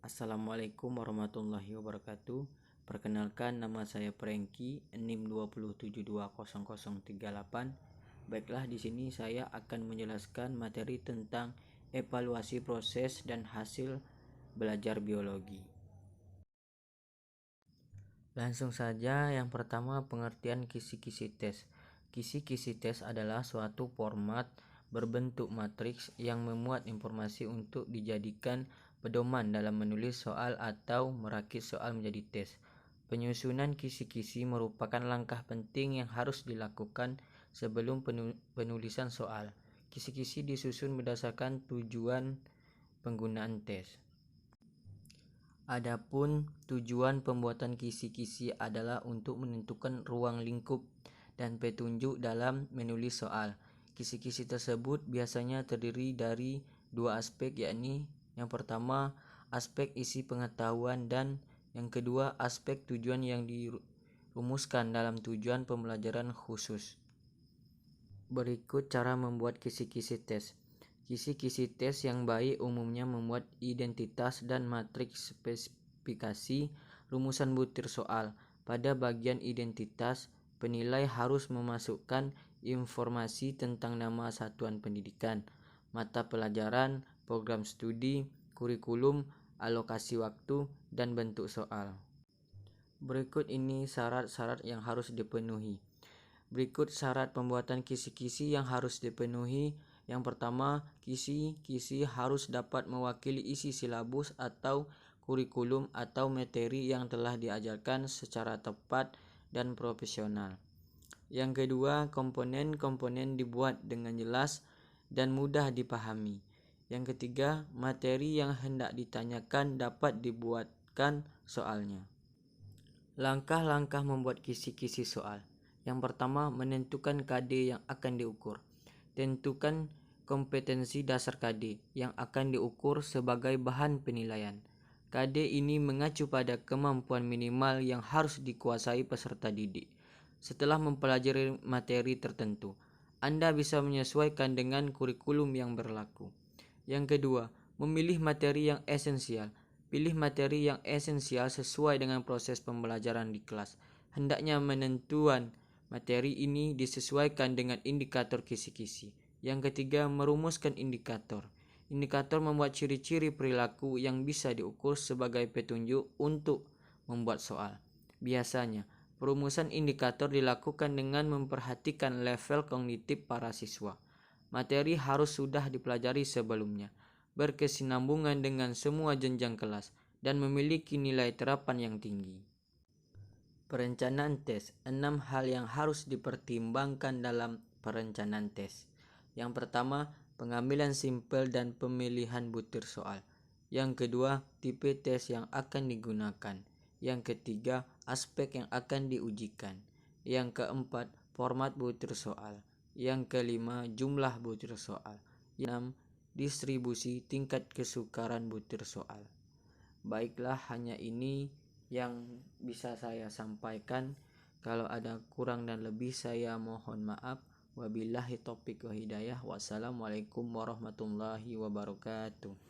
Assalamualaikum warahmatullahi wabarakatuh. Perkenalkan, nama saya Franky, NIM 2720038. Baiklah, di sini saya akan menjelaskan materi tentang evaluasi proses dan hasil belajar biologi. Langsung saja, yang pertama pengertian kisi-kisi tes. Kisi-kisi tes adalah suatu format berbentuk matriks yang memuat informasi untuk dijadikan pedoman dalam menulis soal atau merakit soal menjadi tes. Penyusunan kisi-kisi merupakan langkah penting yang harus dilakukan sebelum penulisan soal. Kisi-kisi disusun berdasarkan tujuan penggunaan tes. Adapun tujuan pembuatan kisi-kisi adalah untuk menentukan ruang lingkup dan petunjuk dalam menulis soal. Kisi-kisi tersebut biasanya terdiri dari dua aspek, yakni yang pertama aspek isi pengetahuan dan yang kedua aspek tujuan yang dirumuskan dalam tujuan pembelajaran khusus. Berikut cara membuat kisi-kisi tes. Kisi-kisi tes yang baik umumnya memuat identitas dan matriks spesifikasi rumusan butir soal. Pada bagian identitas, penilai harus memasukkan informasi tentang nama satuan pendidikan, mata pelajaran, program studi, kurikulum, alokasi waktu, dan bentuk soal. Berikut ini syarat-syarat yang harus dipenuhi. Berikut syarat pembuatan kisi-kisi yang harus dipenuhi. Yang pertama, kisi-kisi harus dapat mewakili isi silabus atau kurikulum atau materi yang telah diajarkan secara tepat dan profesional. Yang kedua, komponen-komponen dibuat dengan jelas dan mudah dipahami. Yang ketiga, materi yang hendak ditanyakan dapat dibuatkan soalnya. Langkah-langkah membuat kisi-kisi soal. Yang pertama, menentukan KD yang akan diukur. Tentukan kompetensi dasar KD yang akan diukur sebagai bahan penilaian. KD ini mengacu pada kemampuan minimal yang harus dikuasai peserta didik. Setelah mempelajari materi tertentu, Anda bisa menyesuaikan dengan kurikulum yang berlaku. Yang kedua, memilih materi yang esensial. Pilih materi yang esensial sesuai dengan proses pembelajaran di kelas. Hendaknya menentukan materi ini disesuaikan dengan indikator kisi-kisi. Yang ketiga, merumuskan indikator. Indikator membuat ciri-ciri perilaku yang bisa diukur sebagai petunjuk untuk membuat soal. Biasanya, perumusan indikator dilakukan dengan memperhatikan level kognitif para siswa. Materi harus sudah dipelajari sebelumnya, berkesinambungan dengan semua jenjang kelas, dan memiliki nilai terapan yang tinggi. Perencanaan tes. 6 hal yang harus dipertimbangkan dalam perencanaan tes. Yang pertama, pengambilan sampel dan pemilihan butir soal. Yang kedua, tipe tes yang akan digunakan. Yang ketiga, aspek yang akan diujikan. Yang keempat, format butir soal. Yang kelima, jumlah butir soal. Yang 6, distribusi tingkat kesukaran butir soal. Baiklah, hanya ini yang bisa saya sampaikan. Kalau ada kurang dan lebih, saya mohon maaf. Wabillahi taufiq wa hidayah. Wassalamualaikum warahmatullahi wabarakatuh.